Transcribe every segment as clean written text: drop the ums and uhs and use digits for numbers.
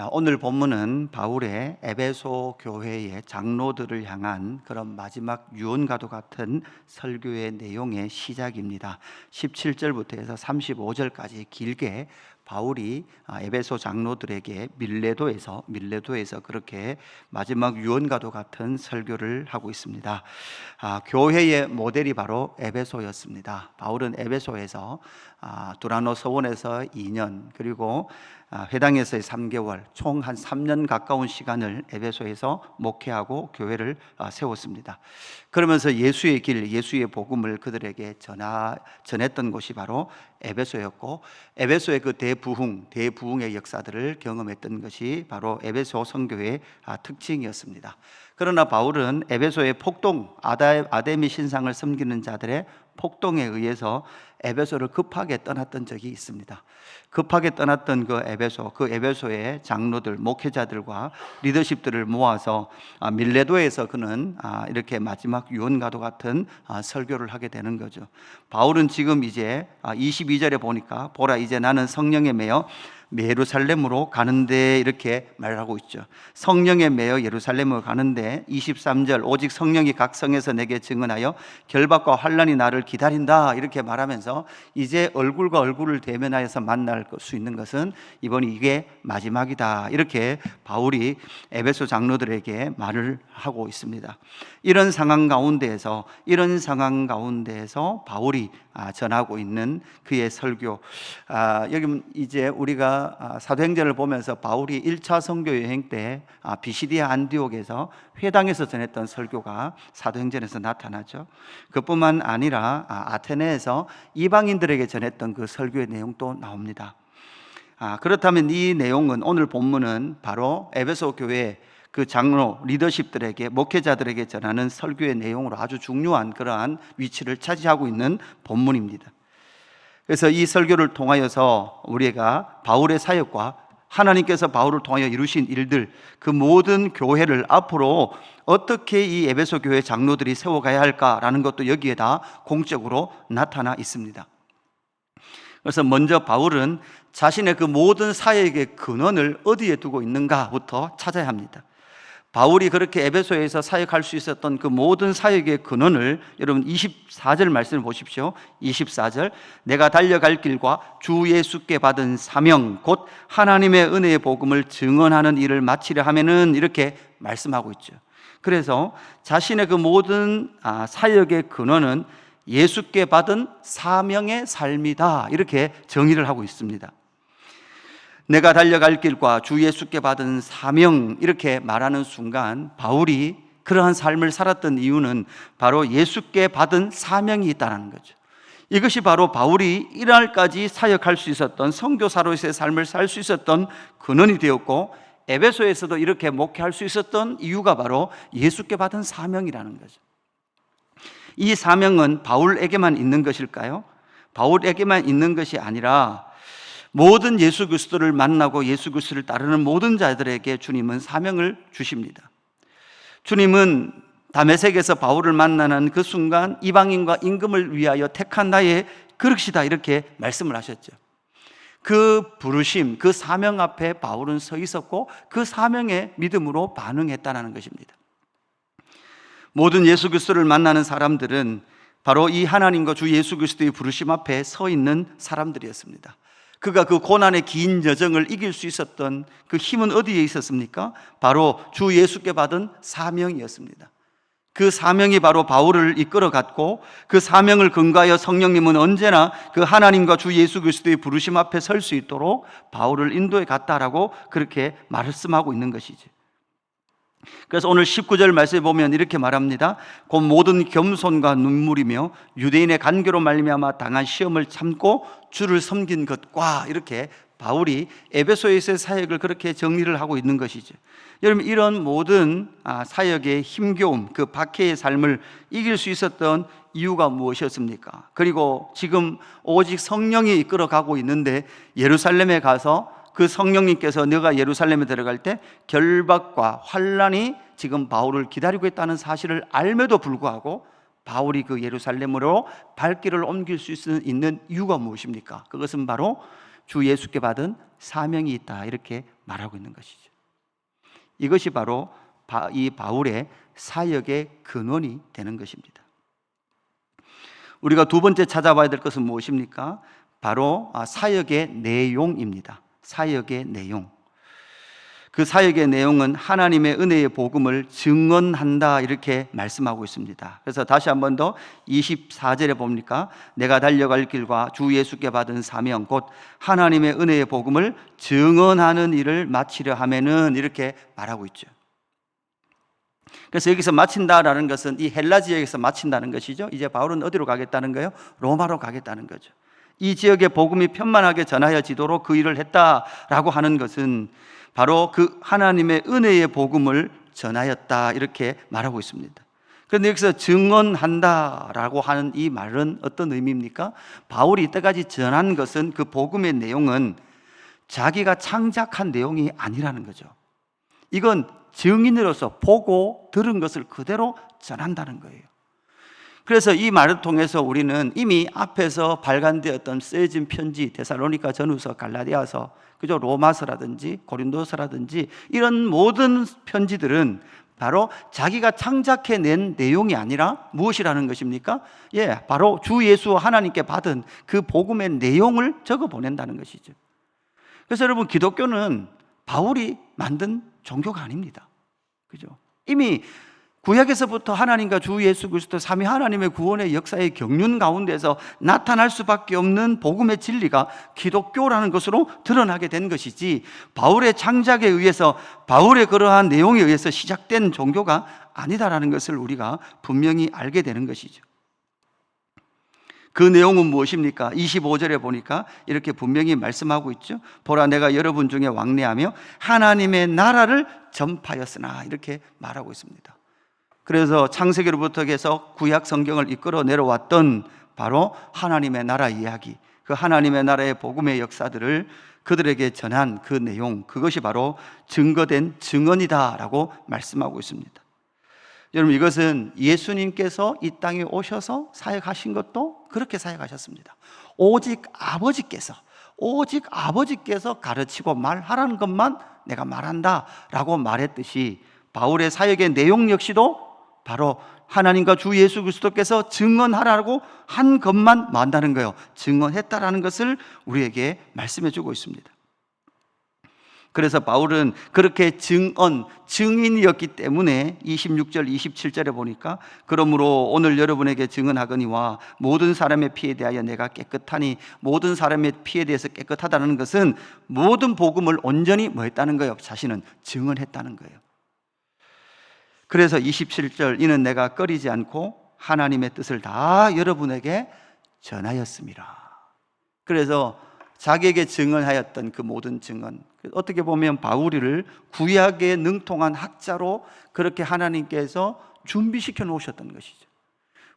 오늘 본문은 바울의 에베소 교회의 장로들을 향한 그런 마지막 유언과도 같은 설교의 내용의 시작입니다. 17절부터 해서 35절까지 길게 바울이 에베소 장로들에게 밀레도에서 그렇게 마지막 유언과도 같은 설교를 하고 있습니다. 교회의 모델이 바로 에베소였습니다. 바울은 에베소에서 두라노 서원에서 2년, 그리고 회당에서의 3개월, 총 한 3년 가까운 시간을 에베소에서 목회하고 교회를 세웠습니다. 그러면서 예수의 길, 예수의 복음을 그들에게 전했던 곳이 바로 에베소였고, 에베소의 그 대부흥의 역사들을 경험했던 것이 바로 에베소 선교회의 특징이었습니다. 그러나 바울은 에베소의 폭동, 아데미 신상을 섬기는 자들의 폭동에 의해서 에베소를 급하게 떠났던 적이 있습니다. 급하게 떠났던 그 에베소의 장로들, 목회자들과 리더십들을 모아서 밀레도에서 그는 이렇게 마지막 유언과도 같은 설교를 하게 되는 거죠. 바울은 지금 이제 22절에 보니까 보라, 이제 나는 성령에 매여 예루살렘으로 가는데, 이렇게 말하고 있죠. 성령에 매여 예루살렘으로 가는데 23절, 오직 성령이 각 성에서 내게 증언하여 결박과 환난이 나를 기다린다, 이렇게 말하면서 이제 얼굴과 얼굴을 대면하여서 만날 수 있는 것은 이번이 이게 마지막이다, 이렇게 바울이 에베소 장로들에게 말을 하고 있습니다. 이런 상황 가운데에서 바울이 전하고 있는 그의 설교, 여기 이제 우리가 사도행전을 보면서 바울이 1차 선교 여행 때 비시디아 안디옥에서 회당에서 전했던 설교가 사도행전에서 나타나죠. 그뿐만 아니라 아테네에서 이방인들에게 전했던 그 설교의 내용도 나옵니다. 그렇다면 이 내용은, 오늘 본문은 바로 에베소 교회 그 장로, 리더십들에게, 목회자들에게 전하는 설교의 내용으로 아주 중요한 그러한 위치를 차지하고 있는 본문입니다. 그래서 이 설교를 통하여서 우리가 바울의 사역과 하나님께서 바울을 통하여 이루신 일들, 그 모든 교회를 앞으로 어떻게 이 에베소 교회 장로들이 세워가야 할까라는 것도 여기에 다 공적으로 나타나 있습니다. 그래서 먼저 바울은 자신의 그 모든 사역의 근원을 어디에 두고 있는가부터 찾아야 합니다. 바울이 그렇게 에베소에서 사역할 수 있었던 그 모든 사역의 근원을, 여러분 24절 말씀을 보십시오. 24절, 내가 달려갈 길과 주 예수께 받은 사명, 곧 하나님의 은혜의 복음을 증언하는 일을 마치려 하면은, 이렇게 말씀하고 있죠. 그래서 자신의 그 모든 사역의 근원은 예수께 받은 사명의 삶이다, 이렇게 정의를 하고 있습니다. 내가 달려갈 길과 주 예수께 받은 사명, 이렇게 말하는 순간 바울이 그러한 삶을 살았던 이유는 바로 예수께 받은 사명이 있다는 거죠. 이것이 바로 바울이 이날까지 사역할 수 있었던, 선교사로서의 삶을 살 수 있었던 근원이 되었고, 에베소에서도 이렇게 목회할 수 있었던 이유가 바로 예수께 받은 사명이라는 거죠. 이 사명은 바울에게만 있는 것일까요? 바울에게만 있는 것이 아니라 모든 예수 그리스도를 만나고 예수 그리스도를 따르는 모든 자들에게 주님은 사명을 주십니다. 주님은 다메섹에서 바울을 만나는 그 순간 이방인과 임금을 위하여 택한 나의 그릇이다, 이렇게 말씀을 하셨죠. 그 부르심, 그 사명 앞에 바울은 서 있었고 그 사명에 믿음으로 반응했다는 것입니다. 모든 예수 그리스도를 만나는 사람들은 바로 이 하나님과 주 예수 그리스도의 부르심 앞에 서 있는 사람들이었습니다. 그가 그 고난의 긴 여정을 이길 수 있었던 그 힘은 어디에 있었습니까? 바로 주 예수께 받은 사명이었습니다. 그 사명이 바로 바울을 이끌어갔고, 그 사명을 근거하여 성령님은 언제나 그 하나님과 주 예수 그리스도의 부르심 앞에 설 수 있도록 바울을 인도해 갔다라고 그렇게 말씀하고 있는 것이죠. 그래서 오늘 19절 말씀에 보면 이렇게 말합니다. 곧 모든 겸손과 눈물이며 유대인의 간교로 말미암아 당한 시험을 참고 주를 섬긴 것과, 이렇게 바울이 에베소에서의 사역을 그렇게 정리를 하고 있는 것이죠. 여러분, 이런 모든 사역의 힘겨움, 그 박해의 삶을 이길 수 있었던 이유가 무엇이었습니까? 그리고 지금 오직 성령이 이끌어가고 있는데 예루살렘에 가서 그 성령님께서 너가 예루살렘에 들어갈 때 결박과 환난이 지금 바울을 기다리고 있다는 사실을 알면도 불구하고 바울이 그 예루살렘으로 발길을 옮길 수 있는 이유가 무엇입니까? 그것은 바로 주 예수께 받은 사명이 있다 이렇게 말하고 있는 것이죠. 이것이 바로 이 바울의 사역의 근원이 되는 것입니다. 우리가 두 번째 찾아봐야 될 것은 무엇입니까? 바로 사역의 내용입니다. 사역의 내용. 그 사역의 내용은 하나님의 은혜의 복음을 증언한다 이렇게 말씀하고 있습니다. 그래서 다시 한 번 더 24절에 봅니까? 내가 달려갈 길과 주 예수께 받은 사명 곧 하나님의 은혜의 복음을 증언하는 일을 마치려 하면은 이렇게 말하고 있죠. 그래서 여기서 마친다라는 것은 이 헬라 지역에서 마친다는 것이죠. 이제 바울은 어디로 가겠다는 거예요? 로마로 가겠다는 거죠. 이 지역의 복음이 편만하게 전하여지도록 그 일을 했다라고 하는 것은 바로 그 하나님의 은혜의 복음을 전하였다 이렇게 말하고 있습니다. 그런데 여기서 증언한다라고 하는 이 말은 어떤 의미입니까? 바울이 이때까지 전한 것은 그 복음의 내용은 자기가 창작한 내용이 아니라는 거죠. 이건 증인으로서 보고 들은 것을 그대로 전한다는 거예요. 그래서 이 말을 통해서 우리는 이미 앞에서 발간되었던 쓰여진 편지, 데살로니가 전후서, 갈라디아서, 그죠? 로마서라든지 고린도서라든지 이런 모든 편지들은 바로 자기가 창작해낸 내용이 아니라 무엇이라는 것입니까? 바로 주 예수 하나님께 받은 그 복음의 내용을 적어 보낸다는 것이죠. 그래서 여러분, 기독교는 바울이 만든 종교가 아닙니다. 그죠? 이미 구약에서부터 하나님과 주 예수 그리스도 삼위 하나님의 구원의 역사의 경륜 가운데서 나타날 수밖에 없는 복음의 진리가 기독교라는 것으로 드러나게 된 것이지, 바울의 창작에 의해서, 바울의 그러한 내용에 의해서 시작된 종교가 아니다라는 것을 우리가 분명히 알게 되는 것이죠. 그 내용은 무엇입니까? 25절에 보니까 이렇게 분명히 말씀하고 있죠. 보라, 내가 여러분 중에 왕래하며 하나님의 나라를 전파하였으나 이렇게 말하고 있습니다. 그래서 창세기로부터 해서 구약 성경을 이끌어 내려왔던 바로 하나님의 나라 이야기, 그 하나님의 나라의 복음의 역사들을 그들에게 전한 그 내용, 그것이 바로 증거된 증언이다라고 말씀하고 있습니다. 여러분, 이것은 예수님께서 이 땅에 오셔서 사역하신 것도 그렇게 사역하셨습니다. 오직 아버지께서 가르치고 말하라는 것만 내가 말한다 라고 말했듯이, 바울의 사역의 내용 역시도 바로 하나님과 주 예수 그리스도께서 증언하라고 한 것만 말한다는 거예요. 증언했다라는 것을 우리에게 말씀해 주고 있습니다. 그래서 바울은 그렇게 증인이었기 때문에 26절, 27절에 보니까 그러므로 오늘 여러분에게 증언하거니와 모든 사람의 피에 대하여 내가 깨끗하니, 모든 사람의 피에 대해서 깨끗하다는 것은 모든 복음을 온전히 뭐 했다는 거예요? 자신은 증언했다는 거예요. 그래서 27절, 이는 내가 꺼리지 않고 하나님의 뜻을 다 여러분에게 전하였습니다. 그래서 자기에게 증언하였던 그 모든 증언, 어떻게 보면 바울이를 구약에 능통한 학자로 그렇게 하나님께서 준비시켜 놓으셨던 것이죠.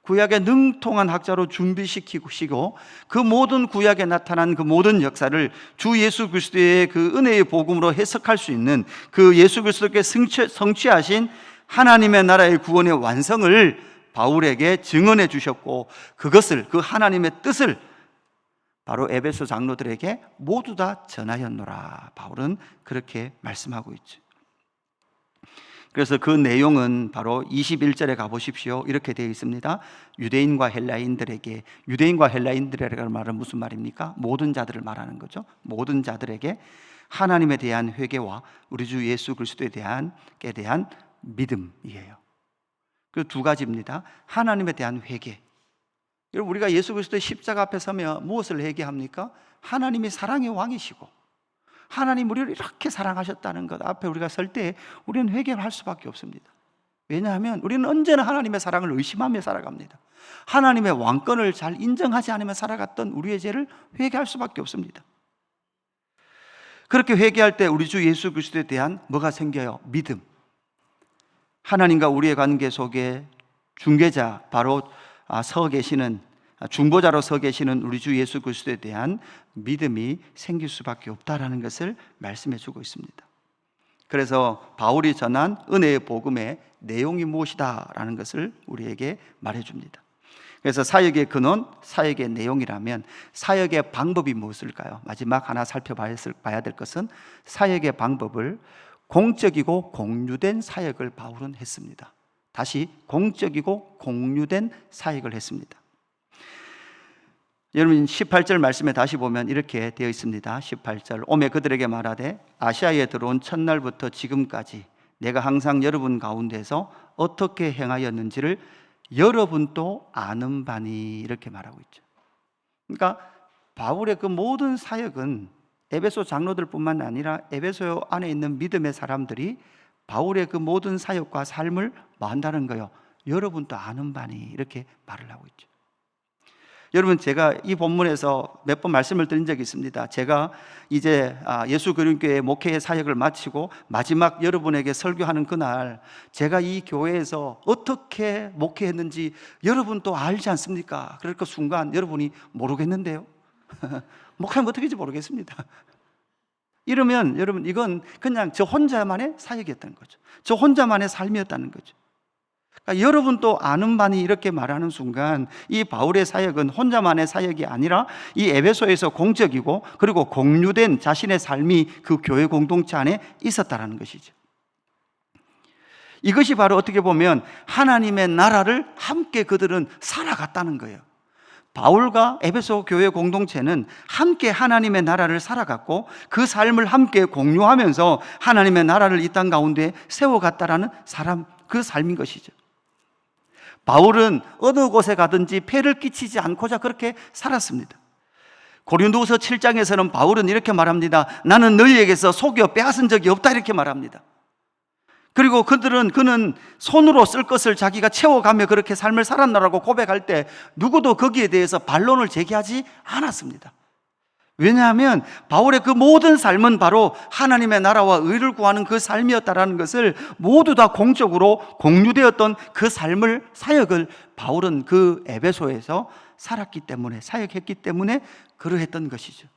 구약에 능통한 학자로 준비시키시고 그 모든 구약에 나타난 그 모든 역사를 주 예수 그리스도의 그 은혜의 복음으로 해석할 수 있는, 그 예수 그리스도께 성취하신 하나님의 나라의 구원의 완성을 바울에게 증언해 주셨고, 그것을, 그 하나님의 뜻을 바로 에베소 장로들에게 모두 다 전하였노라. 바울은 그렇게 말씀하고 있죠. 그래서 그 내용은 바로 21절에 가보십시오. 이렇게 되어 있습니다. 유대인과 헬라인들이라는 말은 무슨 말입니까? 모든 자들을 말하는 거죠. 모든 자들에게 하나님에 대한 회개와 우리 주 예수 그리스도에 대한 믿음이에요. 그 두 가지입니다. 하나님에 대한 회개. 여러분, 우리가 예수 그리스도의 십자가 앞에 서면 무엇을 회개합니까? 하나님이 사랑의 왕이시고 하나님 우리를 이렇게 사랑하셨다는 것 앞에 우리가 설 때 우리는 회개를 할 수밖에 없습니다. 왜냐하면 우리는 언제나 하나님의 사랑을 의심하며 살아갑니다. 하나님의 왕권을 잘 인정하지 않으며 살아갔던 우리의 죄를 회개할 수밖에 없습니다. 그렇게 회개할 때 우리 주 예수 그리스도에 대한 뭐가 생겨요? 믿음. 하나님과 우리의 관계 속에 중개자, 바로 중보자로 서 계시는 우리 주 예수 그리스도에 대한 믿음이 생길 수밖에 없다라는 것을 말씀해 주고 있습니다. 그래서 바울이 전한 은혜의 복음의 내용이 무엇이다라는 것을 우리에게 말해 줍니다. 그래서 사역의 근원, 사역의 내용이라면 사역의 방법이 무엇일까요? 마지막 하나 살펴봐야 될 것은 사역의 방법을 공적이고 공유된 사역을 바울은 했습니다. 다시 공적이고 공유된 사역을 했습니다. 여러분 18절 말씀에 다시 보면 이렇게 되어 있습니다. 18절, 오매 그들에게 말하되 아시아에 들어온 첫날부터 지금까지 내가 항상 여러분 가운데서 어떻게 행하였는지를 여러분도 아는 바니, 이렇게 말하고 있죠. 그러니까 바울의 그 모든 사역은 에베소 장로들뿐만 아니라 에베소 안에 있는 믿음의 사람들이 바울의 그 모든 사역과 삶을 뭐 한다는 거예요? 여러분도 아는 바니, 이렇게 말을 하고 있죠. 여러분, 제가 이 본문에서 몇 번 말씀을 드린 적이 있습니다. 제가 이제 예수 그리스도교회 목회의 사역을 마치고 마지막 여러분에게 설교하는 그날, 제가 이 교회에서 어떻게 목회했는지 여러분도 알지 않습니까? 그럴 그 순간 여러분이 모르겠는데요. 목회하면 어떻게 할지 모르겠습니다. 이러면 여러분, 이건 그냥 저 혼자만의 사역이었다는 거죠. 저 혼자만의 삶이었다는 거죠. 그러니까 여러분도 아는 바니, 이렇게 말하는 순간 이 바울의 사역은 혼자만의 사역이 아니라 이 에베소에서 공적이고 그리고 공유된 자신의 삶이 그 교회 공동체 안에 있었다는 것이죠. 이것이 바로 어떻게 보면 하나님의 나라를 함께 그들은 살아갔다는 거예요. 바울과 에베소 교회 공동체는 함께 하나님의 나라를 살아갔고 그 삶을 함께 공유하면서 하나님의 나라를 이 땅 가운데 세워갔다라는 그 삶인 것이죠. 바울은 어느 곳에 가든지 폐를 끼치지 않고자 그렇게 살았습니다. 고린도후서 7장에서는 바울은 이렇게 말합니다. 나는 너희에게서 속여 빼앗은 적이 없다, 이렇게 말합니다. 그리고 그는 손으로 쓸 것을 자기가 채워가며 그렇게 삶을 살았나라고 고백할 때 누구도 거기에 대해서 반론을 제기하지 않았습니다. 왜냐하면 바울의 그 모든 삶은 바로 하나님의 나라와 의를 구하는 그 삶이었다라는 것을 모두 다 공적으로 공유되었던 그 삶을, 사역을 바울은 그 에베소에서 살았기 때문에, 사역했기 때문에 그러했던 것이죠.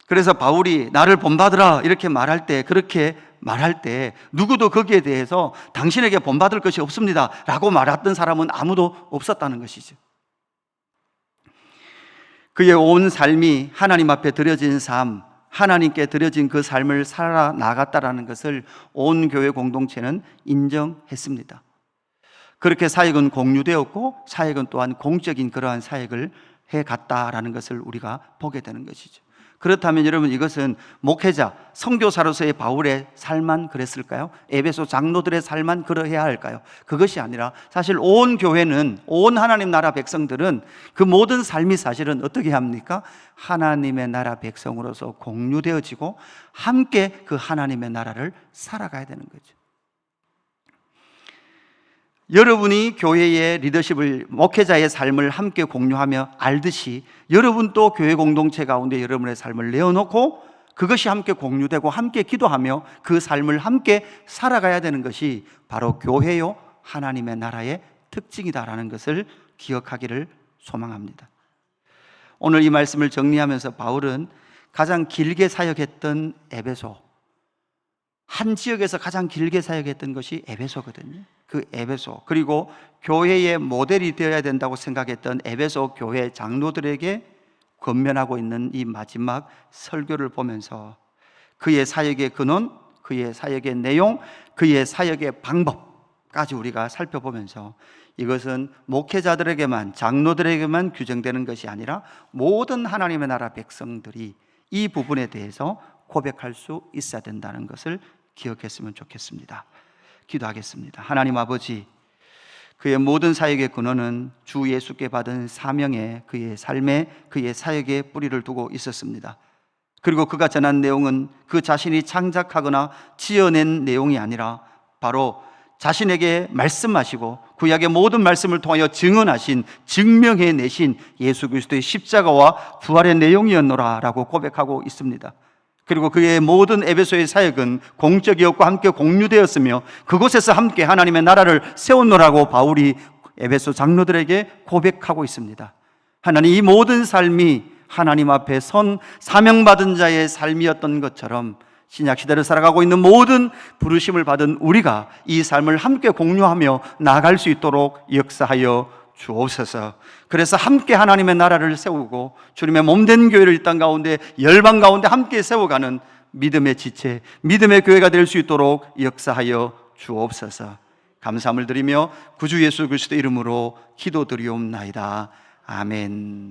그래서 바울이 나를 본받으라 이렇게 말할 때, 그렇게 말할 때 누구도 거기에 대해서 당신에게 본받을 것이 없습니다 라고 말했던 사람은 아무도 없었다는 것이죠. 그의 온 삶이 하나님 앞에 드려진 삶, 하나님께 드려진 그 삶을 살아나갔다라는 것을 온 교회 공동체는 인정했습니다. 그렇게 사역은 공유되었고 사역은 또한 공적인 그러한 사역을 해갔다라는 것을 우리가 보게 되는 것이죠. 그렇다면 여러분, 이것은 목회자, 선교사로서의 바울의 삶만 그랬을까요? 에베소 장로들의 삶만 그러해야 할까요? 그것이 아니라 사실 온 교회는, 온 하나님 나라 백성들은 그 모든 삶이 사실은 어떻게 합니까? 하나님의 나라 백성으로서 공유되어지고 함께 그 하나님의 나라를 살아가야 되는 거죠. 여러분이 교회의 리더십을, 목회자의 삶을 함께 공유하며 알듯이 여러분도 교회 공동체 가운데 여러분의 삶을 내어놓고 그것이 함께 공유되고 함께 기도하며 그 삶을 함께 살아가야 되는 것이 바로 교회요 하나님의 나라의 특징이다라는 것을 기억하기를 소망합니다. 오늘 이 말씀을 정리하면서 바울은 가장 길게 사역했던 에베소, 한 지역에서 가장 길게 사역했던 것이 에베소거든요. 그 에베소, 그리고 교회의 모델이 되어야 된다고 생각했던 에베소 교회 장로들에게 권면하고 있는 이 마지막 설교를 보면서 그의 사역의 근원, 그의 사역의 내용, 그의 사역의 방법까지 우리가 살펴보면서 이것은 목회자들에게만, 장로들에게만 규정되는 것이 아니라 모든 하나님의 나라 백성들이 이 부분에 대해서 고백할 수 있어야 된다는 것을 기억했으면 좋겠습니다. 기도하겠습니다. 하나님 아버지, 그의 모든 사역의 근원은 주 예수께 받은 사명에, 그의 삶에, 그의 사역에 뿌리를 두고 있었습니다. 그리고 그가 전한 내용은 그 자신이 창작하거나 지어낸 내용이 아니라 바로 자신에게 말씀하시고 구약의 모든 말씀을 통하여 증언하신, 증명해내신 예수 그리스도의 십자가와 부활의 내용이었노라 라고 고백하고 있습니다. 그리고 그의 모든 에베소의 사역은 공적이었고 함께 공유되었으며 그곳에서 함께 하나님의 나라를 세웠노라고 바울이 에베소 장로들에게 고백하고 있습니다. 하나님, 이 모든 삶이 하나님 앞에 선 사명받은 자의 삶이었던 것처럼 신약 시대를 살아가고 있는 모든 부르심을 받은 우리가 이 삶을 함께 공유하며 나아갈 수 있도록 역사하여 주옵소서. 그래서 함께 하나님의 나라를 세우고 주님의 몸된 교회를 이 땅 가운데 열방 가운데 함께 세워가는 믿음의 지체, 믿음의 교회가 될 수 있도록 역사하여 주옵소서. 감사함을 드리며 구주 예수 그리스도 이름으로 기도드리옵나이다. 아멘.